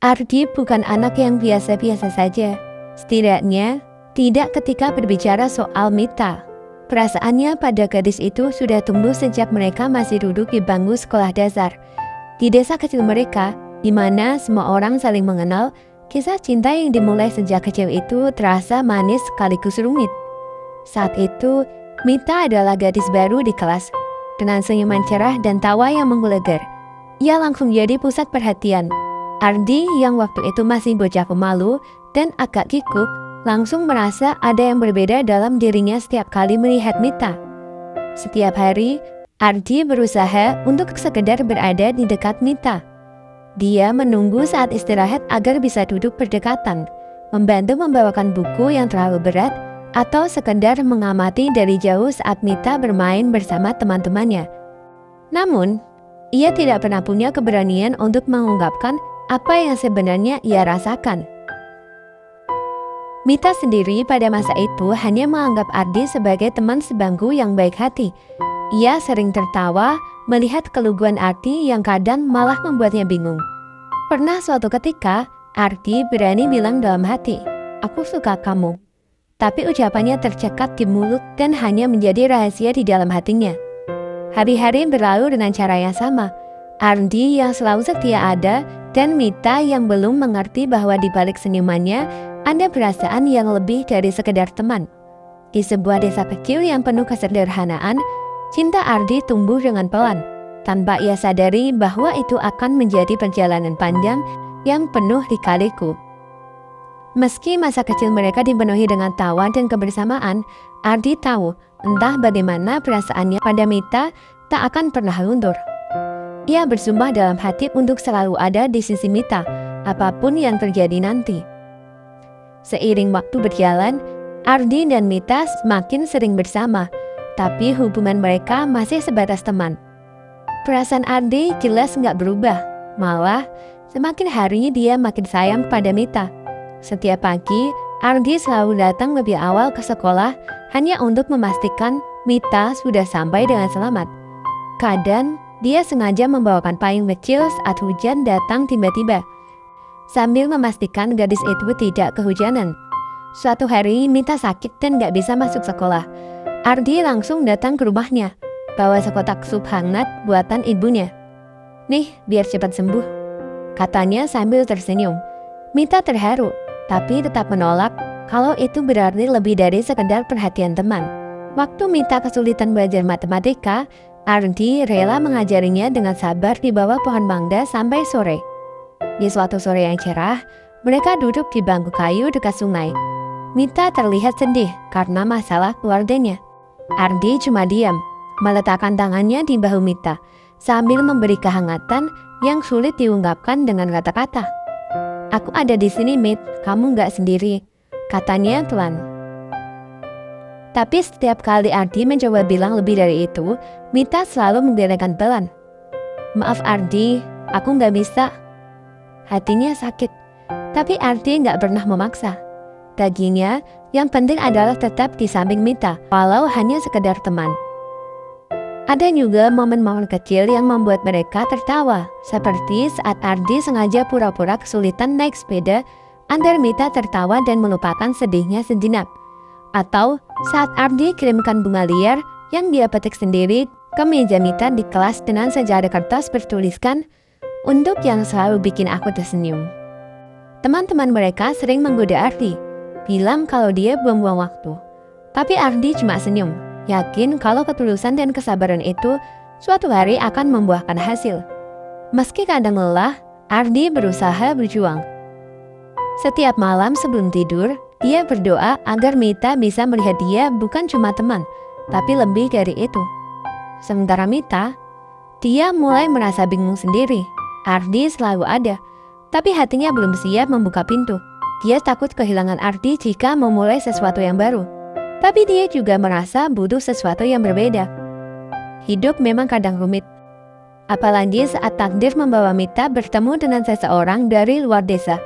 Ardi bukan anak yang biasa-biasa saja. Setidaknya, tidak ketika berbicara soal Mita. Perasaannya pada gadis itu sudah tumbuh sejak mereka masih duduk di bangku sekolah dasar. Di desa kecil mereka, di mana semua orang saling mengenal, kisah cinta yang dimulai sejak kecil itu terasa manis sekaligus rumit. Saat itu, Mita adalah gadis baru di kelas, dengan senyuman cerah dan tawa yang menggelegar. Ia langsung jadi pusat perhatian. Ardi yang waktu itu masih bocah pemalu dan agak kikuk, langsung merasa ada yang berbeda dalam dirinya setiap kali melihat Mita. Setiap hari, Ardi berusaha untuk sekedar berada di dekat Mita. Dia menunggu saat istirahat agar bisa duduk berdekatan, membantu membawakan buku yang terlalu berat, atau sekedar mengamati dari jauh saat Mita bermain bersama teman-temannya. Namun, ia tidak pernah punya keberanian untuk mengungkapkan apa yang sebenarnya ia rasakan. Mita sendiri pada masa itu hanya menganggap Ardi sebagai teman sebangku yang baik hati. Ia sering tertawa melihat keluguan Ardi yang kadang malah membuatnya bingung. Pernah suatu ketika, Ardi berani bilang dalam hati, "Aku suka kamu." Tapi ucapannya tercekat di mulut dan hanya menjadi rahasia di dalam hatinya. Hari-hari berlalu dengan cara yang sama. Ardi yang selalu setia ada, dan Mita yang belum mengerti bahwa di balik senyumannya ada perasaan yang lebih dari sekedar teman. Di sebuah desa kecil yang penuh kesederhanaan, cinta Ardi tumbuh dengan pelan, tanpa ia sadari bahwa itu akan menjadi perjalanan panjang yang penuh lika-liku. Meski masa kecil mereka dipenuhi dengan tawa dan kebersamaan, Ardi tahu entah bagaimana perasaannya pada Mita tak akan pernah luntur. Ia bersumpah dalam hati untuk selalu ada di sisi Mita, apapun yang terjadi nanti. Seiring waktu berjalan, Ardi dan Mita semakin sering bersama, tapi hubungan mereka masih sebatas teman. Perasaan Ardi jelas nggak berubah, malah semakin hari dia makin sayang pada Mita. Setiap pagi, Ardi selalu datang lebih awal ke sekolah hanya untuk memastikan Mita sudah sampai dengan selamat. Kadang, dia sengaja membawakan payung kecil saat hujan datang tiba-tiba, sambil memastikan gadis itu tidak kehujanan. Suatu hari, Mita sakit dan gak bisa masuk sekolah. Ardi langsung datang ke rumahnya, bawa sekotak sup hangat buatan ibunya. "Nih, biar cepat sembuh," katanya sambil tersenyum. Mita terharu, tapi tetap menolak kalau itu berarti lebih dari sekedar perhatian teman. Waktu Mita kesulitan belajar matematika, Ardi rela mengajarinya dengan sabar di bawah pohon mangga sampai sore. Di suatu sore yang cerah, mereka duduk di bangku kayu dekat sungai. Mita terlihat sedih karena masalah keluarganya. Ardi cuma diam, meletakkan tangannya di bahu Mita, sambil memberi kehangatan yang sulit diungkapkan dengan kata-kata. "Aku ada di sini, Mit, kamu gak sendiri," katanya pelan. Tapi setiap kali Ardi mencoba bilang lebih dari itu, Mita selalu membelengkan pelan. "Maaf Ardi, aku gak bisa." Hatinya sakit, tapi Ardi gak pernah memaksa. Baginya, yang penting adalah tetap di samping Mita, walau hanya sekedar teman. Ada juga momen-momen kecil yang membuat mereka tertawa, seperti saat Ardi sengaja pura-pura kesulitan naik sepeda agar Mita tertawa dan melupakan sedihnya sejenak. Atau saat Ardi kirimkan bunga liar yang dia petik sendiri ke meja Mita di kelas dengan sejadah kertas bertuliskan, "Untuk yang selalu bikin aku tersenyum." Teman-teman mereka sering menggoda Ardi, bilang kalau dia buang-buang waktu. Tapi Ardi cuma senyum, yakin kalau ketulusan dan kesabaran itu suatu hari akan membuahkan hasil. Meski kadang lelah, Ardi berusaha berjuang. Setiap malam sebelum tidur, dia berdoa agar Mita bisa melihat dia bukan cuma teman, tapi lebih dari itu. Sementara Mita, dia mulai merasa bingung sendiri. Ardi selalu ada, tapi hatinya belum siap membuka pintu. Dia takut kehilangan Ardi jika memulai sesuatu yang baru. Tapi dia juga merasa butuh sesuatu yang berbeda. Hidup memang kadang rumit. Apalagi saat takdir membawa Mita bertemu dengan seseorang dari luar desa.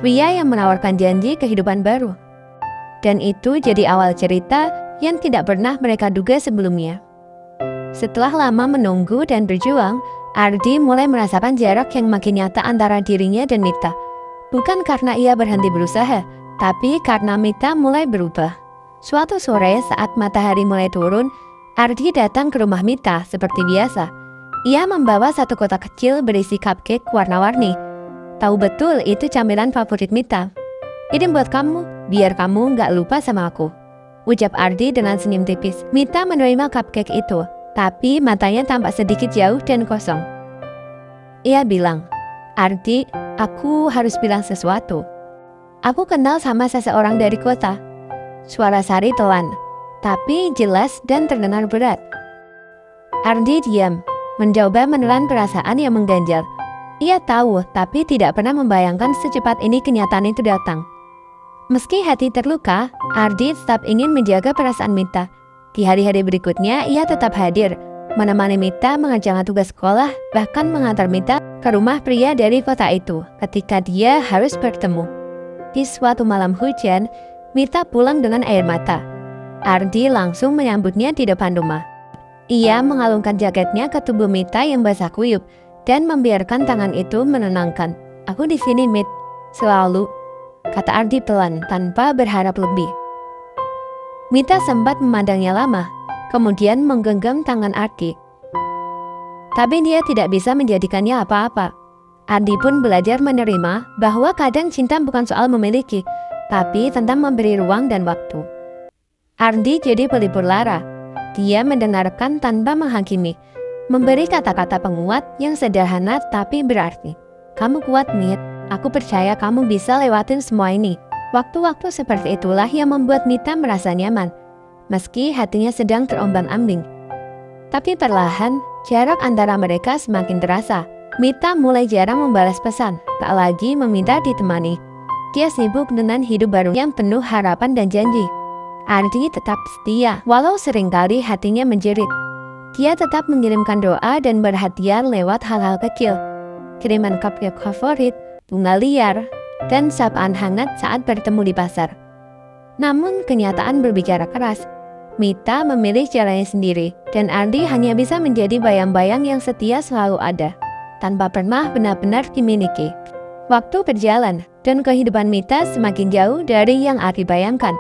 Pria yang menawarkan janji kehidupan baru. Dan itu jadi awal cerita yang tidak pernah mereka duga sebelumnya. Setelah lama menunggu dan berjuang, Ardi mulai merasakan jarak yang makin nyata antara dirinya dan Mita. Bukan karena ia berhenti berusaha, tapi karena Mita mulai berubah. Suatu sore saat matahari mulai turun, Ardi datang ke rumah Mita seperti biasa. Ia membawa satu kotak kecil berisi cupcake warna-warni. Tahu betul itu camilan favorit Mita. Ini buat kamu, biar kamu nggak lupa sama aku, ucap Ardi dengan senyum tipis. Mita menerima cupcake itu, tapi matanya tampak sedikit jauh dan kosong. Ia bilang, Ardi, aku harus bilang sesuatu. Aku kenal sama seseorang dari kota. Suara Sari telan, tapi jelas dan terdengar berat. Ardi diam, mencoba menelan perasaan yang mengganjal. Ia tahu, tapi tidak pernah membayangkan secepat ini kenyataan itu datang. Meski hati terluka, Ardi tetap ingin menjaga perasaan Mita. Di hari-hari berikutnya, ia tetap hadir, menemani Mita mengerjakan tugas sekolah, bahkan mengantar Mita ke rumah pria dari kota itu ketika dia harus bertemu. Di suatu malam hujan, Mita pulang dengan air mata. Ardi langsung menyambutnya di depan rumah. Ia mengalungkan jaketnya ke tubuh Mita yang basah kuyup dan membiarkan tangan itu menenangkan. Aku di sini, Mit, selalu, kata Ardi pelan tanpa berharap lebih. Mita sempat memandangnya lama, kemudian menggenggam tangan Ardi. Tapi dia tidak bisa menjadikannya apa-apa. Ardi pun belajar menerima bahwa kadang cinta bukan soal memiliki, tapi tentang memberi ruang dan waktu. Ardi jadi pelipur lara. Dia mendengarkan tanpa menghakimi, memberi kata-kata penguat yang sederhana tapi berarti. Kamu kuat, Mit. Aku percaya kamu bisa lewatin semua ini. Waktu-waktu seperti itulah yang membuat Mita merasa nyaman, meski hatinya sedang terombang-ambing. Tapi perlahan, jarak antara mereka semakin terasa. Mita mulai jarang membalas pesan, tak lagi meminta ditemani. Dia sibuk dengan hidup baru yang penuh harapan dan janji. Ardi tetap setia, walau seringkali hatinya menjerit. Dia tetap mengirimkan doa dan perhatian lewat hal-hal kecil. Kiriman cupcake favorit, bunga liar, dan sapaan hangat saat bertemu di pasar. Namun kenyataan berbicara keras. Mita memilih jalannya sendiri, dan Ardi hanya bisa menjadi bayang-bayang yang setia selalu ada, tanpa pernah benar-benar dimiliki. Waktu berjalan, dan kehidupan Mita semakin jauh dari yang Ardi bayangkan.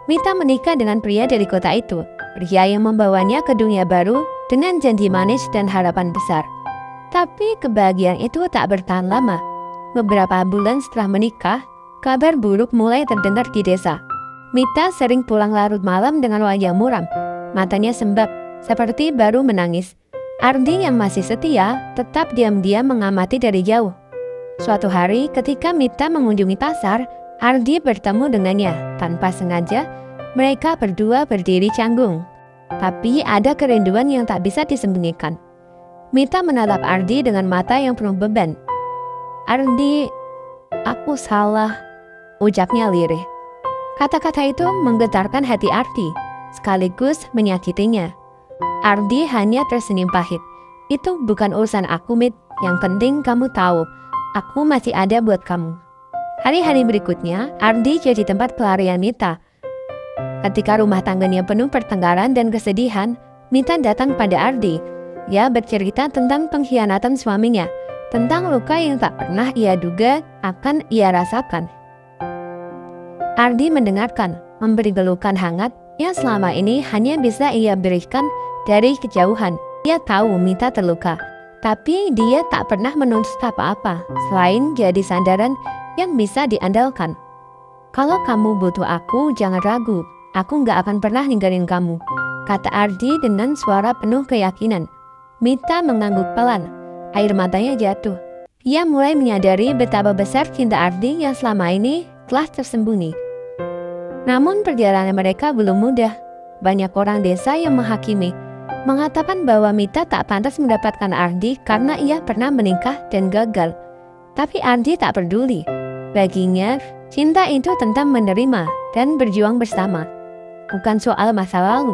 Mita menikah dengan pria dari kota itu, pria yang membawanya ke dunia baru dengan janji manis dan harapan besar. Tapi kebahagiaan itu tak bertahan lama. Beberapa bulan setelah menikah, kabar buruk mulai terdengar di desa. Mita sering pulang larut malam dengan wajah muram, matanya sembab, seperti baru menangis. Ardi yang masih setia, tetap diam-diam mengamati dari jauh. Suatu hari ketika Mita mengunjungi pasar, Ardi bertemu dengannya. Tanpa sengaja, mereka berdua berdiri canggung. Tapi ada kerinduan yang tak bisa disembunyikan. Mita menatap Ardi dengan mata yang penuh beban. Ardi, aku salah, ucapnya lirih. Kata-kata itu menggetarkan hati Ardi, sekaligus menyakitinya. Ardi hanya tersenyum pahit. Itu bukan urusan aku, Mit. Yang penting kamu tahu, aku masih ada buat kamu. Hari-hari berikutnya, Ardi jadi tempat pelarian Mita. Ketika rumah tangganya penuh pertengkaran dan kesedihan, Mita datang pada Ardi. Ia bercerita tentang pengkhianatan suaminya, tentang luka yang tak pernah ia duga akan ia rasakan. Ardi mendengarkan, memberi pelukan hangat yang selama ini hanya bisa ia berikan dari kejauhan. Ia tahu Mita terluka, tapi dia tak pernah menuntut apa-apa selain jadi sandaran yang bisa diandalkan. Kalau kamu butuh aku, jangan ragu. Aku gak akan pernah ninggalin kamu, kata Ardi dengan suara penuh keyakinan. Mita mengangguk pelan, air matanya jatuh. Ia mulai menyadari betapa besar cinta Ardi yang selama ini telah tersembunyi. Namun perjalanan mereka belum mudah. Banyak orang desa yang menghakimi, mengatakan bahwa Mita tak pantas mendapatkan Ardi karena ia pernah menikah dan gagal. Tapi Ardi tak peduli. Baginya, cinta itu tentang menerima dan berjuang bersama, bukan soal masa lalu.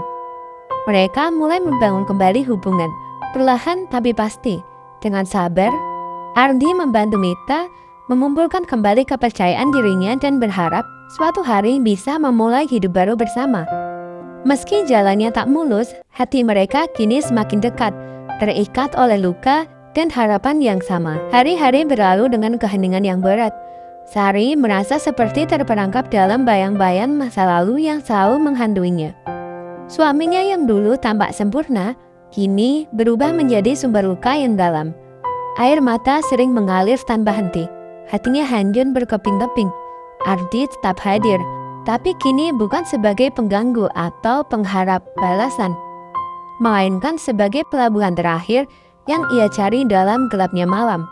Mereka mulai membangun kembali hubungan, perlahan tapi pasti. Dengan sabar, Ardi membantu Mita mengumpulkan kembali kepercayaan dirinya dan berharap suatu hari bisa memulai hidup baru bersama. Meski jalannya tak mulus, hati mereka kini semakin dekat, terikat oleh luka dan harapan yang sama. Hari-hari berlalu dengan keheningan yang berat. Sari merasa seperti terperangkap dalam bayang-bayang masa lalu yang selalu menghantuinya. Suaminya yang dulu tampak sempurna, kini berubah menjadi sumber luka yang dalam. Air mata sering mengalir tanpa henti. Hatinya hancur berkeping-keping. Ardi tetap hadir, tapi kini bukan sebagai pengganggu atau pengharap balasan, melainkan sebagai pelabuhan terakhir yang ia cari dalam gelapnya malam.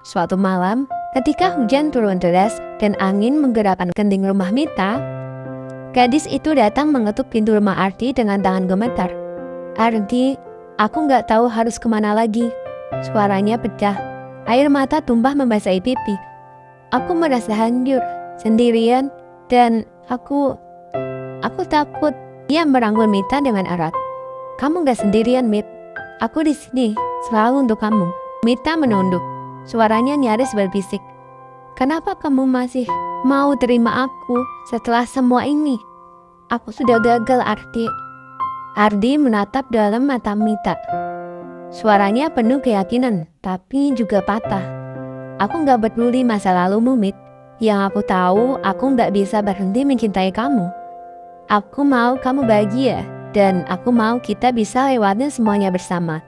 Suatu malam, ketika hujan turun deras dan angin menggerakkan genting rumah Mita, gadis itu datang mengetuk pintu rumah Ardi dengan tangan gemetar. "Ardi, aku nggak tahu harus kemana lagi." Suaranya pecah, air mata tumpah membasahi pipi. "Aku merasa hancur, sendirian, dan aku takut." Ia merangkul Mita dengan erat. "Kamu nggak sendirian, Mit. Aku di sini, selalu untuk kamu." Mita menunduk. Suaranya nyaris berbisik. "Kenapa kamu masih mau terima aku setelah semua ini? Aku sudah gagal, Ardi." Ardi menatap dalam mata Mita. Suaranya penuh keyakinan, tapi juga patah. "Aku gak peduli masa lalumu, Mit. Yang aku tahu, aku gak bisa berhenti mencintai kamu. Aku mau kamu bahagia, dan aku mau kita bisa lewatin semuanya bersama."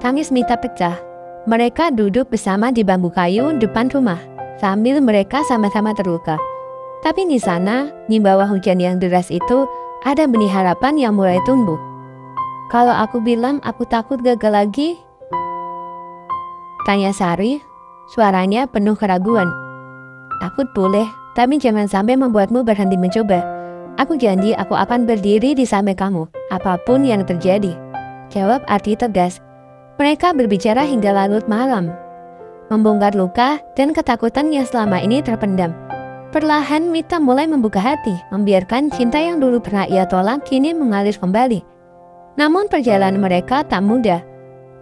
Tangis Mita pecah. Mereka duduk bersama di bambu kayu depan rumah, sambil mereka sama-sama terluka. Tapi di sana, di bawah hujan yang deras itu, ada benih harapan yang mulai tumbuh. "Kalau aku bilang aku takut gagal lagi?" tanya Sari, suaranya penuh keraguan. "Takut boleh, tapi jangan sampai membuatmu berhenti mencoba. Aku janji aku akan berdiri di samping kamu, apapun yang terjadi," jawab Ardi tegas. Mereka berbicara hingga larut malam, membongkar luka dan ketakutan yang selama ini terpendam. Perlahan Mita mulai membuka hati, membiarkan cinta yang dulu pernah ia tolak kini mengalir kembali. Namun perjalanan mereka tak mudah.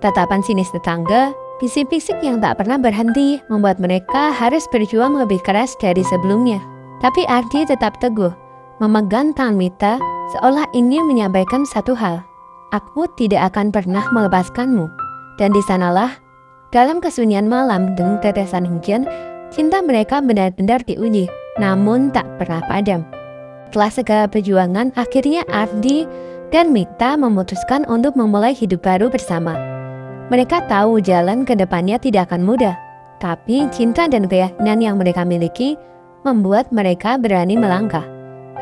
Tatapan sinis tetangga, bisik-bisik yang tak pernah berhenti membuat mereka harus berjuang lebih keras dari sebelumnya. Tapi Ardi tetap teguh, memegang tangan Mita seolah ingin menyampaikan satu hal. "Aku tidak akan pernah melepaskanmu." Dan di sanalah, dalam kesunyian malam dengan tetesan hujan, cinta mereka benar-benar diuji, namun tak pernah padam. Setelah segala perjuangan, akhirnya Ardi dan Mita memutuskan untuk memulai hidup baru bersama. Mereka tahu jalan ke depannya tidak akan mudah, tapi cinta dan keyakinan yang mereka miliki membuat mereka berani melangkah.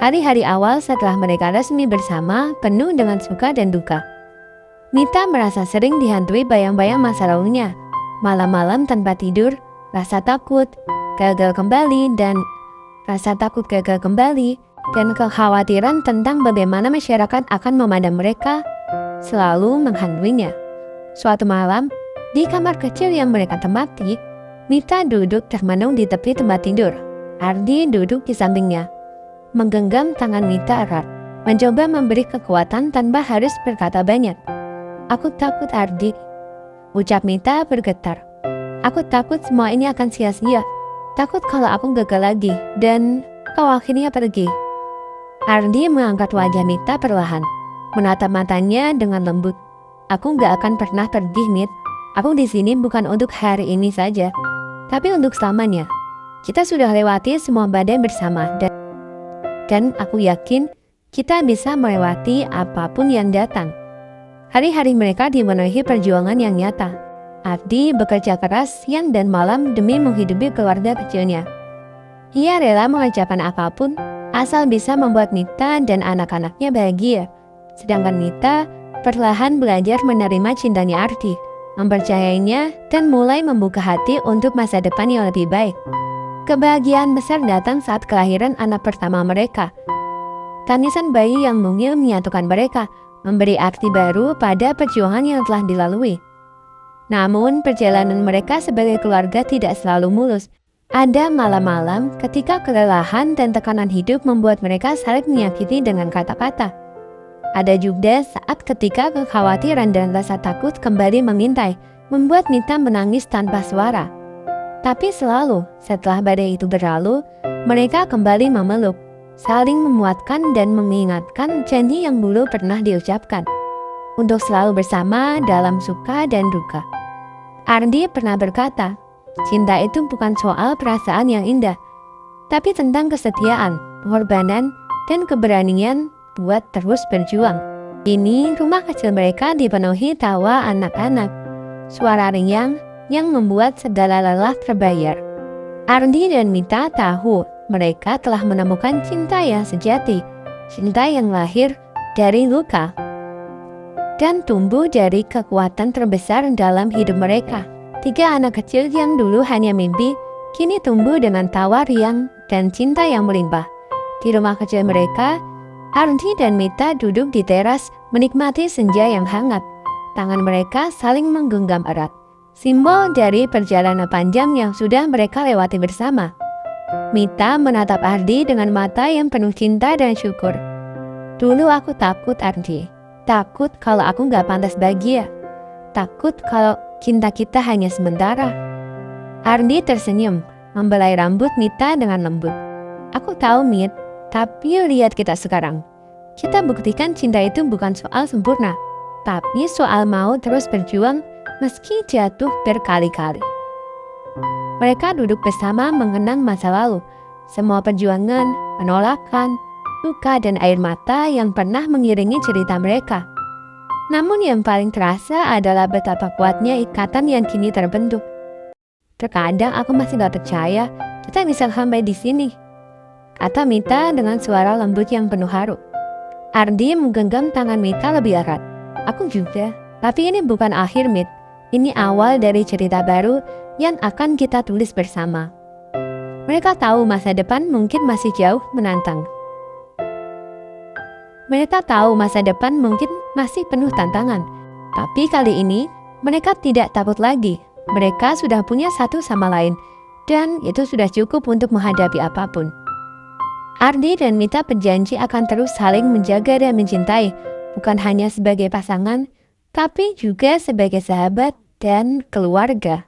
Hari-hari awal setelah mereka resmi bersama penuh dengan suka dan duka. Mita merasa sering dihantui bayang-bayang masa lalunya. Malam-malam tanpa tidur, rasa takut gagal kembali, dan kekhawatiran tentang bagaimana masyarakat akan memandang mereka selalu menghantuinya. Suatu malam, di kamar kecil yang mereka tempati, Mita duduk termenung di tepi tempat tidur. Ardi duduk di sampingnya, menggenggam tangan Mita erat, mencoba memberi kekuatan tanpa harus berkata banyak. "Aku takut, Ardi," ucap Mita bergetar. "Aku takut semua ini akan sia-sia. Takut kalau aku gagal lagi, dan kau akhirnya pergi." Ardi mengangkat wajah Mita perlahan, menatap matanya dengan lembut. "Aku gak akan pernah pergi, Mit. Aku di sini bukan untuk hari ini saja, tapi untuk selamanya. Kita sudah lewati semua badai bersama, dan aku yakin kita bisa melewati apapun yang datang." Hari-hari mereka dipenuhi perjuangan yang nyata. Ardi bekerja keras siang dan malam demi menghidupi keluarga kecilnya. Ia rela mengerjakan apapun asal bisa membuat Mita dan anak-anaknya bahagia. Sedangkan Mita perlahan belajar menerima cintanya Ardi, mempercayainya, dan mulai membuka hati untuk masa depan yang lebih baik. Kebahagiaan besar datang saat kelahiran anak pertama mereka. Tangisan bayi yang mungil menyatukan mereka, memberi arti baru pada perjuangan yang telah dilalui. Namun perjalanan mereka sebagai keluarga tidak selalu mulus. Ada malam-malam ketika kelelahan dan tekanan hidup membuat mereka saling menyakiti dengan kata-kata. Ada juga saat ketika kekhawatiran dan rasa takut kembali mengintai, membuat Mita menangis tanpa suara. Tapi selalu setelah badai itu berlalu, mereka kembali memeluk, saling memuatkan dan mengingatkan janji yang dulu pernah diucapkan untuk selalu bersama dalam suka dan duka. Ardi pernah berkata, Cinta itu bukan soal perasaan yang indah, tapi tentang kesetiaan, pengorbanan, dan keberanian buat terus berjuang. Ini rumah kecil mereka dipenuhi tawa anak-anak, suara riang yang membuat segala lelah terbayar. Ardi dan Mita tahu mereka telah menemukan cinta yang sejati, cinta yang lahir dari luka dan tumbuh dari kekuatan terbesar dalam hidup mereka. 3 anak kecil yang dulu hanya mimpi, kini tumbuh dengan tawa riang dan cinta yang melimpah. Di rumah kecil mereka, Ardi dan Mita duduk di teras menikmati senja yang hangat. Tangan mereka saling menggenggam erat, simbol dari perjalanan panjang yang sudah mereka lewati bersama. Mita menatap Ardi dengan mata yang penuh cinta dan syukur. Dulu aku takut, Ardi. Takut kalau aku gak pantas bahagia. Takut kalau cinta kita hanya sementara. Ardi tersenyum, membelai rambut Mita dengan lembut. Aku tahu, Mit, tapi lihat kita sekarang. Kita buktikan cinta itu bukan soal sempurna, tapi soal mau terus berjuang meski jatuh berkali-kali. Mereka duduk bersama mengenang masa lalu, semua perjuangan, penolakan, luka dan air mata yang pernah mengiringi cerita mereka. Namun yang paling terasa adalah betapa kuatnya ikatan yang kini terbentuk. Terkadang aku masih gak percaya kita bisa sampai di sini, kata Mita dengan suara lembut yang penuh haru. Ardi menggenggam tangan Mita lebih erat. Aku juga, tapi ini bukan akhir, Mit. Ini awal dari cerita baru yang akan kita tulis bersama. Mereka tahu masa depan mungkin masih jauh menantang. Mereka tahu masa depan mungkin masih penuh tantangan. Tapi kali ini, mereka tidak takut lagi. Mereka sudah punya satu sama lain, dan itu sudah cukup untuk menghadapi apapun. Ardi dan Mita berjanji akan terus saling menjaga dan mencintai, bukan hanya sebagai pasangan, tapi juga sebagai sahabat dan keluarga.